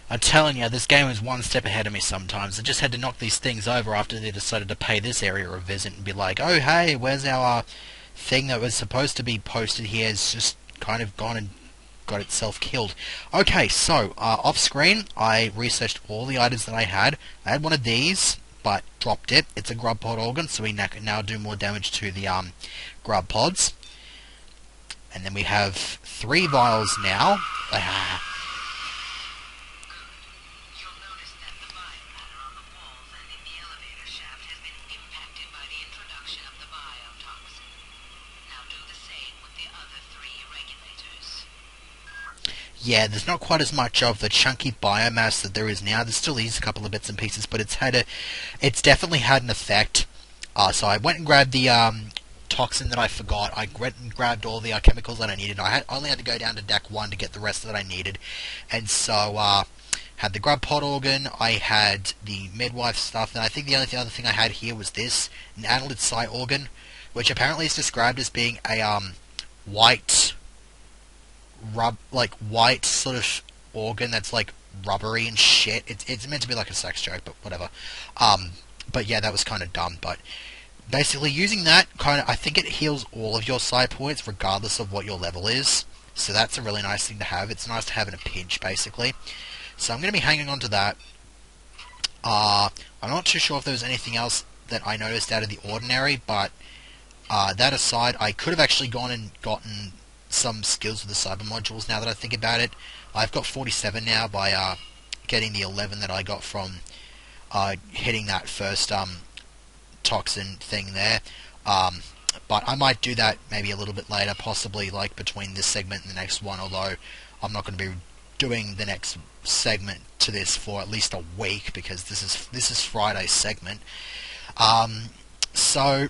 I'm telling you, this game is one step ahead of me sometimes. I just had to knock these things over after they decided to pay this area a visit and be like, oh hey, where's our thing that was supposed to be posted here? It's just kind of gone and got itself killed. Okay, so, off screen, I researched all the items that I had. I had one of these, but dropped it. It's a grub pod organ, so we can now do more damage to the grub pods. And then we have 3 vials now. Yeah, there's not quite as much of the chunky biomass that there is now. There still is a couple of bits and pieces, but it's definitely had an effect. So I went and grabbed the toxin that I forgot. I went and grabbed all the chemicals that I needed. I only had to go down to deck 1 to get the rest that I needed. And so, had the grub pod organ, I had the midwife stuff, and I think the only other thing I had here was this, an annelid sight organ, which apparently is described as being a white white sort of organ that's like rubbery and shit. It's meant to be like a sex joke, but whatever. But yeah, that was kind of dumb. But basically, using that I think it heals all of your side points regardless of what your level is. So that's a really nice thing to have. It's nice to have in a pinch, basically. So I'm going to be hanging on to that. I'm not too sure if there was anything else that I noticed out of the ordinary, but that aside, I could have actually gone and gotten some skills with the cyber modules now that I think about it. I've got 47 now by getting the 11 that I got from hitting that first toxin thing there. But I might do that maybe a little bit later, possibly like between this segment and the next one, although I'm not going to be doing the next segment to this for at least a week because this is Friday's segment. So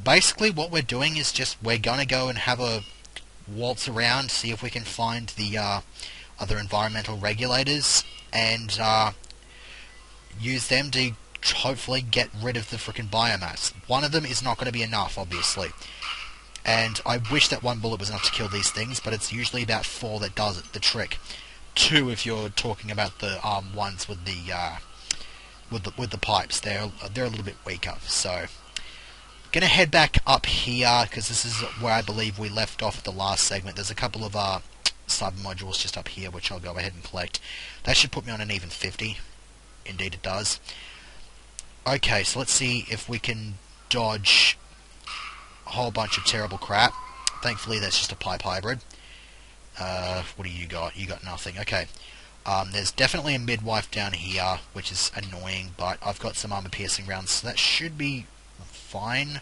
basically what we're doing is we're going to go and have a waltz around, see if we can find the other environmental regulators, and use them to hopefully get rid of the frickin' biomass. One of them is not going to be enough, obviously. And I wish that 1 bullet was enough to kill these things, but it's usually about 4 that does it, the trick. 2 if you're talking about the ones with the pipes. They're a little bit weaker, so gonna head back up here because this is where I believe we left off at the last segment. There's a couple of cyber modules just up here which I'll go ahead and collect. That should put me on an even 50. Indeed it does. Okay, so let's see if we can dodge a whole bunch of terrible crap. Thankfully that's just a pipe hybrid. What do you got? You got nothing. Okay. There's definitely a midwife down here, which is annoying, but I've got some armor-piercing rounds, so that should be fine.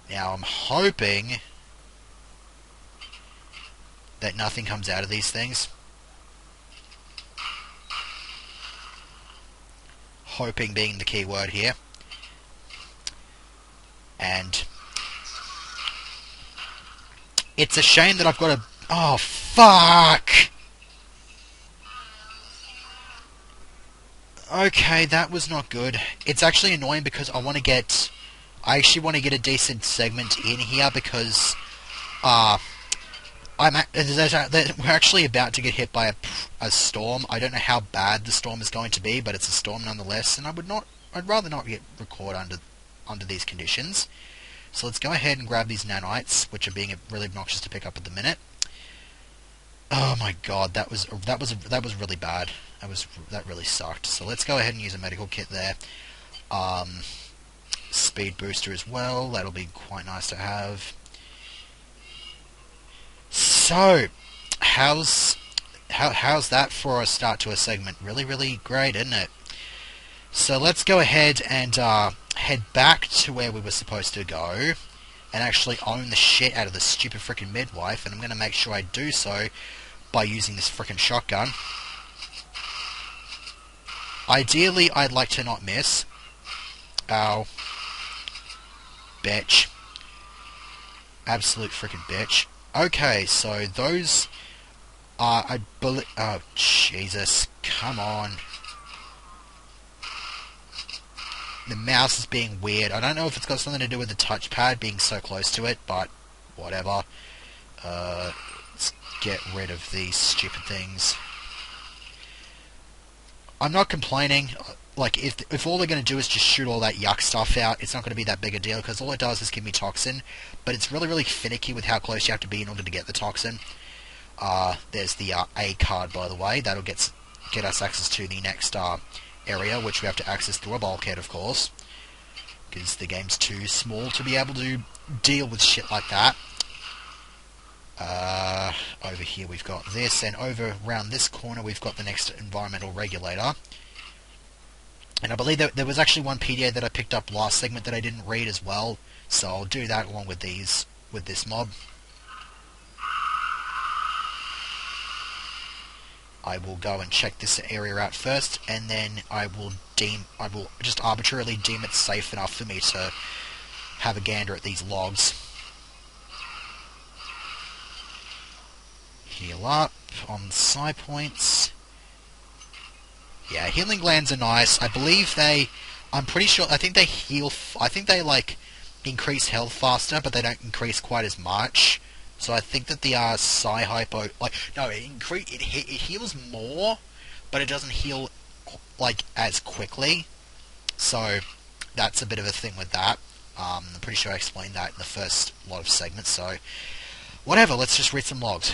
Now, I'm hoping that nothing comes out of these things. Hoping being the key word here. And it's a shame that I've got to... Oh, fuck! Okay, that was not good. It's actually annoying because I actually want to get a decent segment in here because we're actually about to get hit by a storm. I don't know how bad the storm is going to be, but it's a storm nonetheless, and I'd rather not record under these conditions. So let's go ahead and grab these nanites, which are being really obnoxious to pick up at the minute. Oh my god, that was really bad. That really sucked. So let's go ahead and use a medical kit there. Speed booster as well. That'll be quite nice to have. So, how's that for a start to a segment? Really, really great, isn't it? So let's go ahead and head back to where we were supposed to go and actually own the shit out of the stupid frickin' midwife, and I'm going to make sure I do so by using this frickin' shotgun. Ideally, I'd like to not miss. Ow. Bitch. Absolute frickin' bitch. Okay, so those are, I believe... Oh, Jesus. Come on. The mouse is being weird. I don't know if it's got something to do with the touchpad being so close to it, but whatever. Let's get rid of these stupid things. I'm not complaining. Like, if all they're going to do is just shoot all that yuck stuff out, it's not going to be that big a deal, because all it does is give me toxin, but it's really, really finicky with how close you have to be in order to get the toxin. There's the A card, by the way. That'll get us access to the next area, which we have to access through a bulkhead, of course, because the game's too small to be able to deal with shit like that. Over here we've got this, and over around this corner we've got the next environmental regulator. And I believe that there was actually one PDA that I picked up last segment that I didn't read as well, so I'll do that along with this mob. I will go and check this area out first, and then I will just arbitrarily deem it safe enough for me to have a gander at these logs. Heal up on side points. Yeah, healing glands are nice. I believe I'm pretty sure, I think they heal, I think they, like, increase health faster, but they don't increase quite as much. So I think that the Psi Hypo, like, no, it heals more, but it doesn't heal, like, as quickly. So that's a bit of a thing with that. I'm pretty sure I explained that in the first lot of segments, so whatever, let's just read some logs.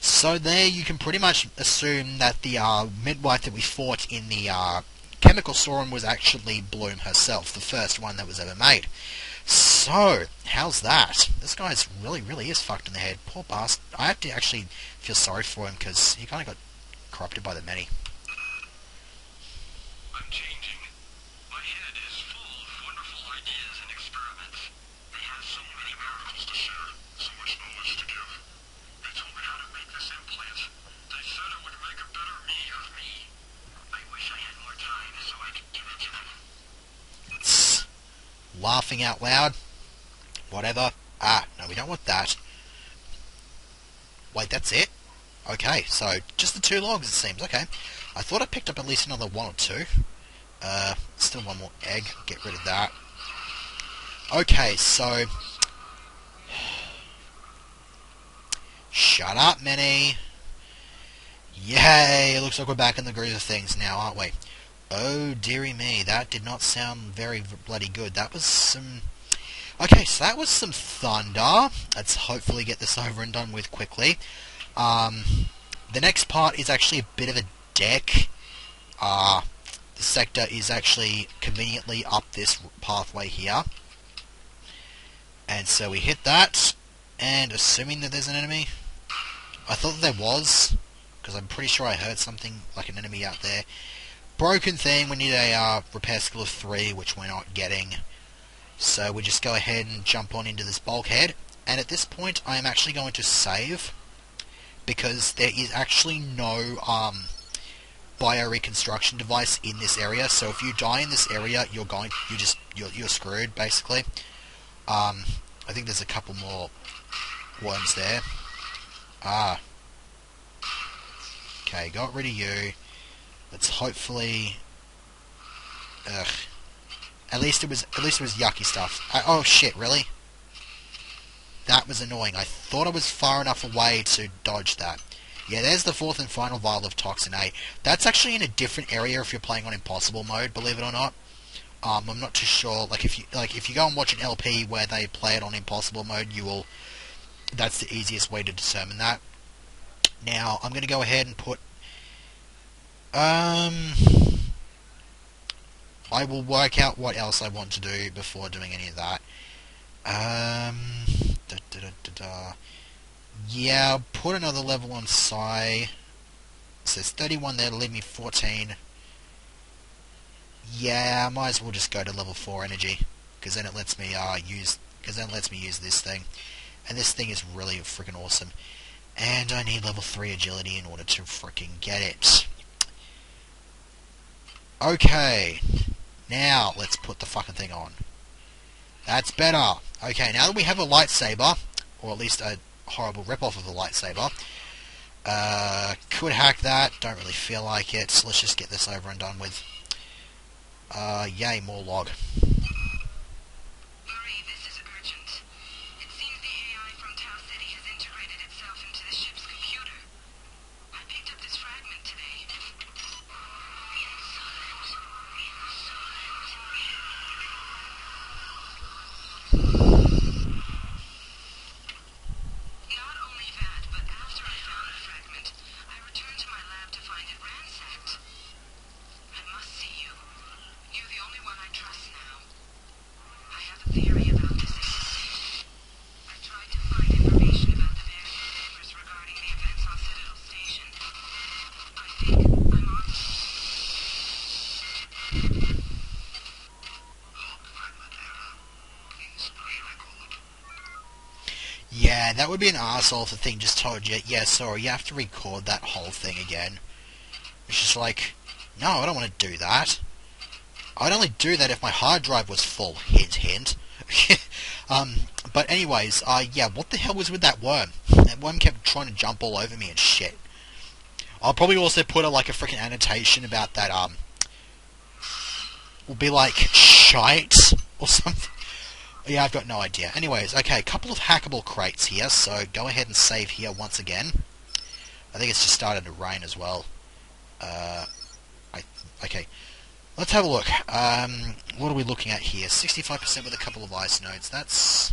So there you can pretty much assume that the midwife that we fought in the chemical storm was actually Bloom herself, the first one that was ever made. So, how's that? This guy's really is fucked in the head. Poor bastard. I have to actually feel sorry for him because he kind of got corrupted by the many. I'm changing. My head is full of wonderful ideas and experiments. They have so many miracles to share, so much knowledge to give. They told me how to make this implant. They said it would make a better me of me. I wish I had more time so I could give it to them. Laughing out loud. Whatever. No, we don't want that. Wait, that's it? Okay, so just the 2 logs, it seems. Okay. I thought I picked up at least another 1 or 2. Still 1 more egg. Get rid of that. Okay, so... Shut up, Minnie. Yay! Looks like we're back in the groove of things now, aren't we? Oh, dearie me. That did not sound very bloody good. That was some... Okay, so that was some thunder. Let's hopefully get this over and done with quickly. The next part is actually a bit of a deck. The sector is actually conveniently up this pathway here. And so we hit that, and assuming that there's an enemy... I thought that there was, because I'm pretty sure I heard something like an enemy out there. Broken thing, we need a repair skill of 3, which we're not getting. So we just go ahead and jump on into this bulkhead. And at this point, I am actually going to save, because there is actually no bioreconstruction device in this area. So if you die in this area, you're screwed, basically. I think there's a couple more worms there. Okay, got rid of you. Let's hopefully... Ugh. At least it was yucky stuff. Oh shit, really? That was annoying. I thought I was far enough away to dodge that. Yeah, there's the 4th and final vial of Toxin A. That's actually in a different area if you're playing on Impossible mode, believe it or not. I'm not too sure. If you go and watch an LP where they play it on Impossible mode, you will... That's the easiest way to determine that. Now, I'm going to go ahead and put... I will work out what else I want to do before doing any of that. Yeah, I'll put another level on Psi. It says 31 there to leave me 14. Yeah, I might as well just go to level 4 energy, because then it lets me use this thing. And this thing is really freaking awesome. And I need level 3 agility in order to freaking get it. Okay. Now, let's put the fucking thing on. That's better. Okay, now that we have a lightsaber, or at least a horrible rip-off of a lightsaber, could hack that, don't really feel like it, so let's just get this over and done with. Yay, more log. Marie, this is urgent. It seems the AI from Tau City has integrated itself into the ship's computer. I picked up this fragment today. Not only that, but after I found the fragment, I returned to my lab to find it ransacked. I must see you. You're the only one I trust now. I have a theory about this incident. I tried to find information about the various papers regarding the events on Citadel Station. I think I'm on. Yeah, that would be an arsehole if the thing just told you, yeah, sorry, you have to record that whole thing again. It's just like, no, I don't want to do that. I'd only do that if my hard drive was full, hint, hint. But anyways, yeah, what the hell was with that worm? That worm kept trying to jump all over me and shit. I'll probably also put a freaking annotation about that, will be like, shite, or something. Yeah, I've got no idea. Anyways, okay, a couple of hackable crates here, so go ahead and save here once again. I think it's just started to rain as well. Okay, let's have a look. What are we looking at here? 65% with a couple of ice nodes. That's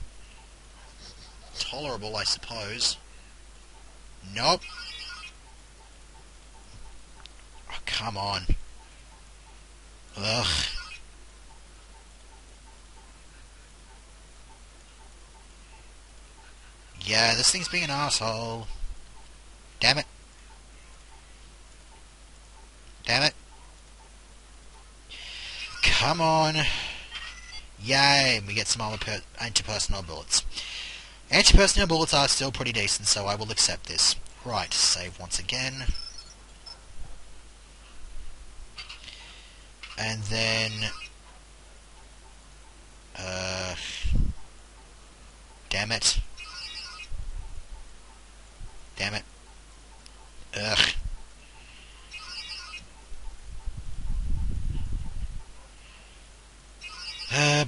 tolerable, I suppose. Nope. Oh, come on. Ugh. Yeah, this thing's being an asshole. Damn it. Damn it. Come on. Yay, we get some anti-personnel bullets. Anti-personnel bullets are still pretty decent, so I will accept this. Right, save once again. And then... damn it. Damn it. Ugh.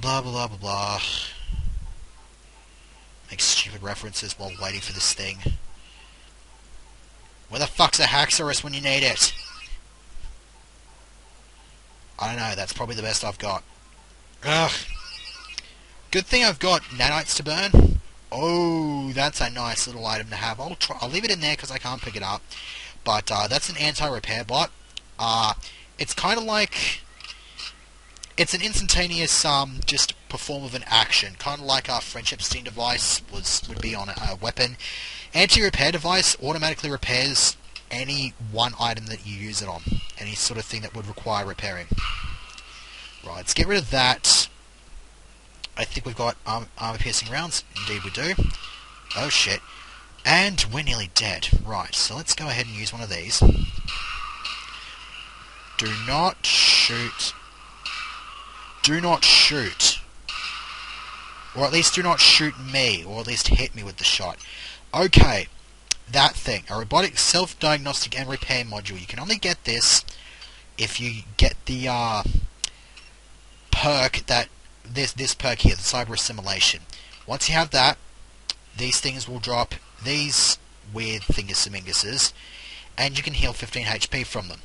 Blah blah blah blah blah. Make stupid references while waiting for this thing. Where the fuck's a Haxorus when you need it? I don't know, that's probably the best I've got. Ugh. Good thing I've got nanites to burn. Oh, that's a nice little item to have. I'll leave it in there because I can't pick it up. But that's an anti-repair bot. It's kind of like... It's an instantaneous, just perform of an action. Kind of like our friendship steam device would be on a weapon. Anti-repair device automatically repairs any one item that you use it on. Any sort of thing that would require repairing. Right, let's get rid of that. I think we've got armor-piercing rounds. Indeed we do. Oh shit. And we're nearly dead. Right, so let's go ahead and use one of these. Do not shoot. Do not shoot. Or at least do not shoot me, or at least hit me with the shot. Okay, that thing. A robotic self-diagnostic and repair module. You can only get this if you get the perk that... This perk here, the cyber assimilation. Once you have that, these things will drop these weird thingus-aminguses, and you can heal 15 HP from them.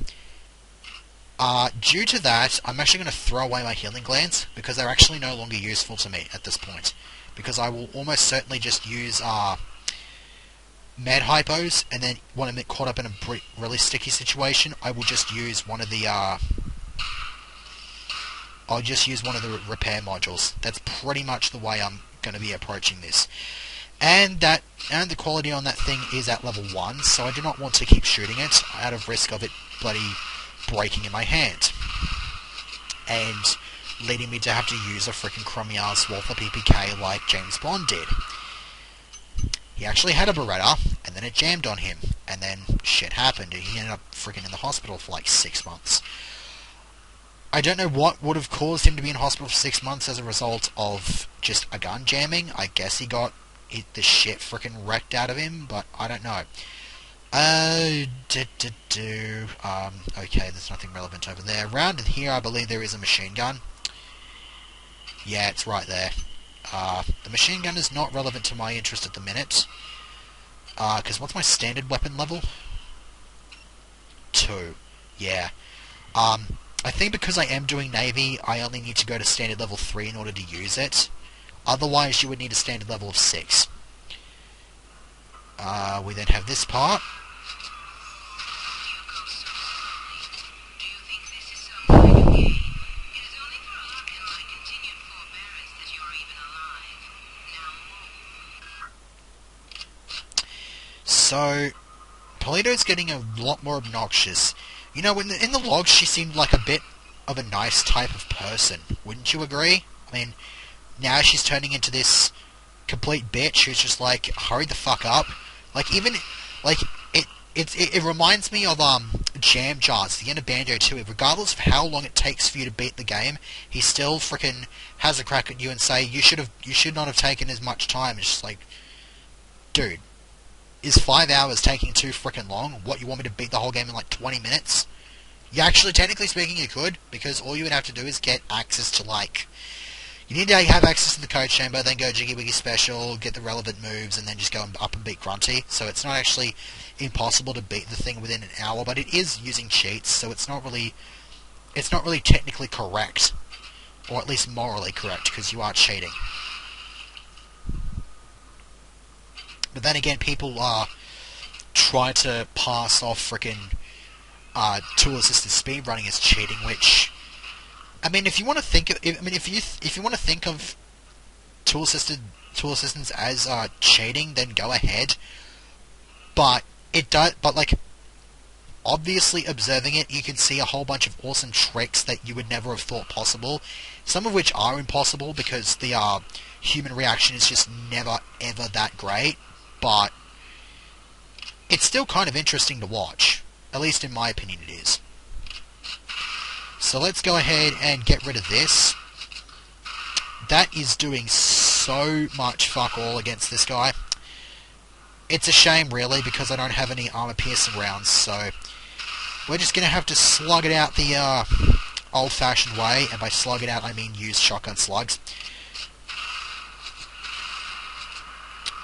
Due to that, I'm actually going to throw away my healing glands, because they're actually no longer useful to me at this point. Because I will almost certainly just use mad hypos, and then when I'm caught up in a really sticky situation, I will just use one of the I'll just use one of the repair modules. That's pretty much the way I'm going to be approaching this. And the quality on that thing is at level 1, so I do not want to keep shooting it out of risk of it bloody breaking in my hand. And leading me to have to use a freaking crummy ass Walther PPK like James Bond did. He actually had a Beretta, and then it jammed on him, and then shit happened, and he ended up freaking in the hospital for like 6 months. I don't know what would have caused him to be in hospital for 6 months as a result of just a gun jamming. I guess he got the shit freaking wrecked out of him, but I don't know. Okay, there's nothing relevant over there. Around in here, I believe there is a machine gun. Yeah, it's right there. The machine gun is not relevant to my interest at the minute. Because what's my standard weapon level? 2. Yeah. I think because I am doing Navy, I only need to go to standard level 3 in order to use it. Otherwise, you would need a standard level of 6. We then have this part. So, Polito's getting a lot more obnoxious. You know, in the logs, she seemed like a bit of a nice type of person. Wouldn't you agree? I mean, now she's turning into this complete bitch who's just like, hurry the fuck up. Like, even, like, it reminds me of, Jam Jars, the end of Banjo 2. Regardless of how long it takes for you to beat the game, he still frickin' has a crack at you and say, you should not have taken as much time. It's just like, dude. Is 5 hours taking too frickin' long? What, you want me to beat the whole game in like 20 minutes? Yeah, actually, technically speaking, you could, because all you would have to do is get access to, like... You need to have access to the code chamber, then go Jiggy Wiggy Special, get the relevant moves, and then just go up and beat Grunty. So it's not actually impossible to beat the thing within an hour, but it is using cheats, so it's not really technically correct. Or at least morally correct, because you are cheating. But then again, people try to pass off frickin' tool-assisted speedrunning as cheating, which, I mean, if you want to think of, if you want to think of tool assistance as cheating, then go ahead. But it does, but like, obviously observing it, you can see a whole bunch of awesome tricks that you would never have thought possible. Some of which are impossible because the human reaction is just never ever that great. But it's still kind of interesting to watch. At least in my opinion it is. So let's go ahead and get rid of this. That is doing so much fuck all against this guy. It's a shame really, because I don't have any armor piercing rounds, so we're just going to have to slug it out the old-fashioned way, and by slug it out I mean use shotgun slugs.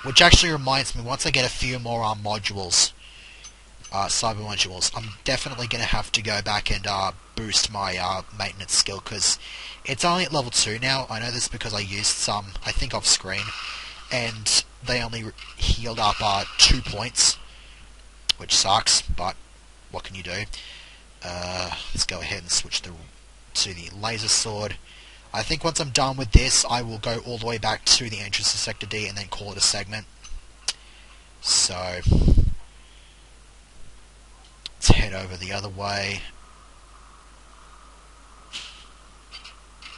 Which actually reminds me, once I get a few more modules, cyber modules, I'm definitely going to have to go back and boost my maintenance skill, because it's only at level 2 now. I know this because I used some, I think off screen, and they only healed up 2 points, which sucks, but what can you do? Let's go ahead and switch to the laser sword. I think once I'm done with this, I will go all the way back to the entrance to Sector D and then call it a segment. So, let's head over the other way.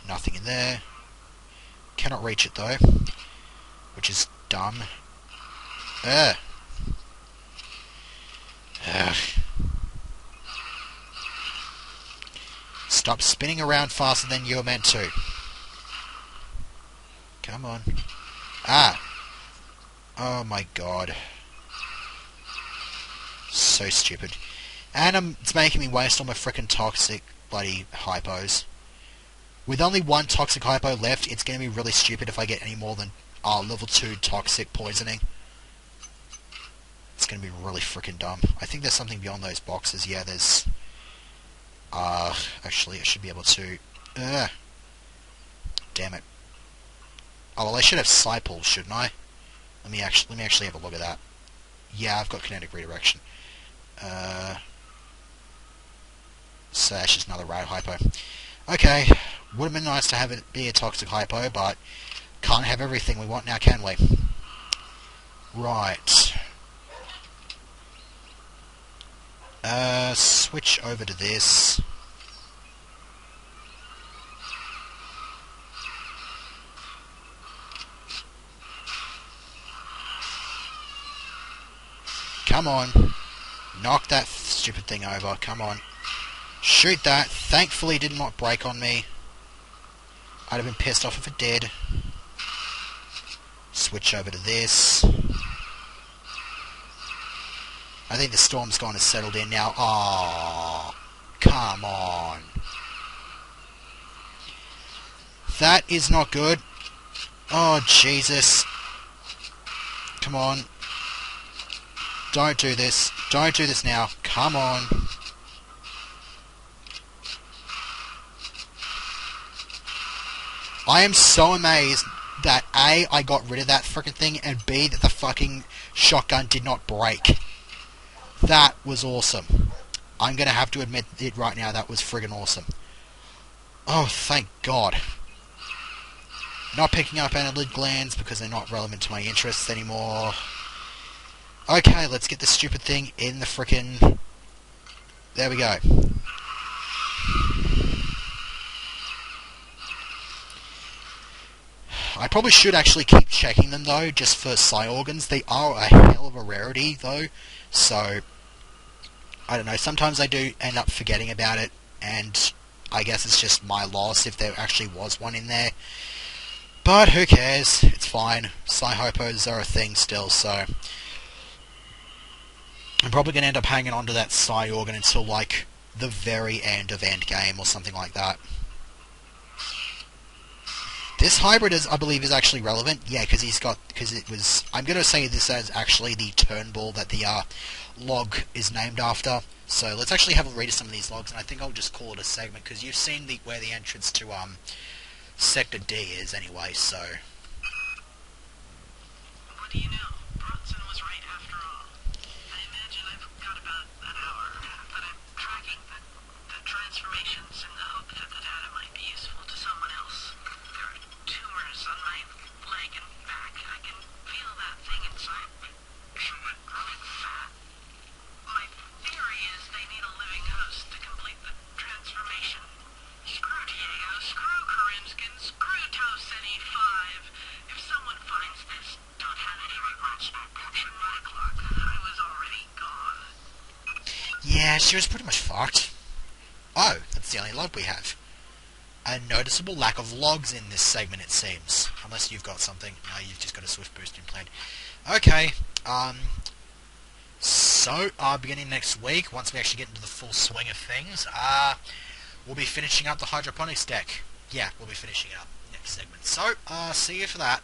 Nothing in there. Cannot reach it though, which is dumb. Ugh. Ugh. Stop spinning around faster than you're meant to. Come on. Ah! Oh my god. So stupid. And it's making me waste all my frickin' toxic bloody hypos. With only one toxic hypo left, it's gonna be really stupid if I get any more than level 2 toxic poisoning. It's gonna be really frickin' dumb. I think there's something beyond those boxes. Yeah, there's... actually, I should be able to... Damn it. Oh, well, I should have Cyples, shouldn't I? Let me actually have a look at that. Yeah, I've got kinetic redirection. So that's just another rad hypo. Okay, would have been nice to have it be a toxic hypo, but can't have everything we want now, can we? Right. Switch over to this. Come on. Knock that stupid thing over. Come on. Shoot that. Thankfully it did not break on me. I'd have been pissed off if it did. Switch over to this. I think the storm's gone and settled in now. Oh, come on. That is not good. Oh, Jesus. Come on. Don't do this. Don't do this now. Come on. I am so amazed that A, I got rid of that frickin' thing, and B, that the fucking shotgun did not break. That was awesome. I'm gonna have to admit it right now, that was friggin' awesome. Oh, thank God. Not picking up annelid glands because they're not relevant to my interests anymore. Okay, let's get this stupid thing in the frickin'... There we go. I probably should actually keep checking them though, just for psi organs. They are a hell of a rarity though, so... I don't know, sometimes I do end up forgetting about it, and I guess it's just my loss if there actually was one in there. But who cares? It's fine. Psi-hypos are a thing still, so... I'm probably going to end up hanging on to that psi organ until, like, the very end of Endgame or something like that. This hybrid, I believe, is actually relevant. Yeah, because he's got... Because it was... I'm going to say this as actually the Turnbull that the log is named after. So let's actually have a read of some of these logs, and I think I'll just call it a segment, because you've seen where the entrance to Sector D is anyway, so... What do you know? Bronson was right after all. I imagine I've got about an hour, but I'm tracking the transformations in the hope that the data might be useful to someone else. There are tumors on my leg and back. I can feel that thing inside me. Growing fat. My theory is they need a living host to complete the transformation. Screw Diego, screw Karinskin, screw Tau-Ceti 5. If someone finds this, don't have any regrets about punching my clock. I was already gone. Yeah, she was pretty much fucked. Oh, that's the only log we have. A noticeable lack of logs in this segment, it seems. Unless you've got something. No, you've just got a swift boosting plan. Okay, so, beginning next week, once we actually get into the full swing of things, we'll be finishing up the hydroponics deck. Yeah, we'll be finishing it up next segment. So, see you for that.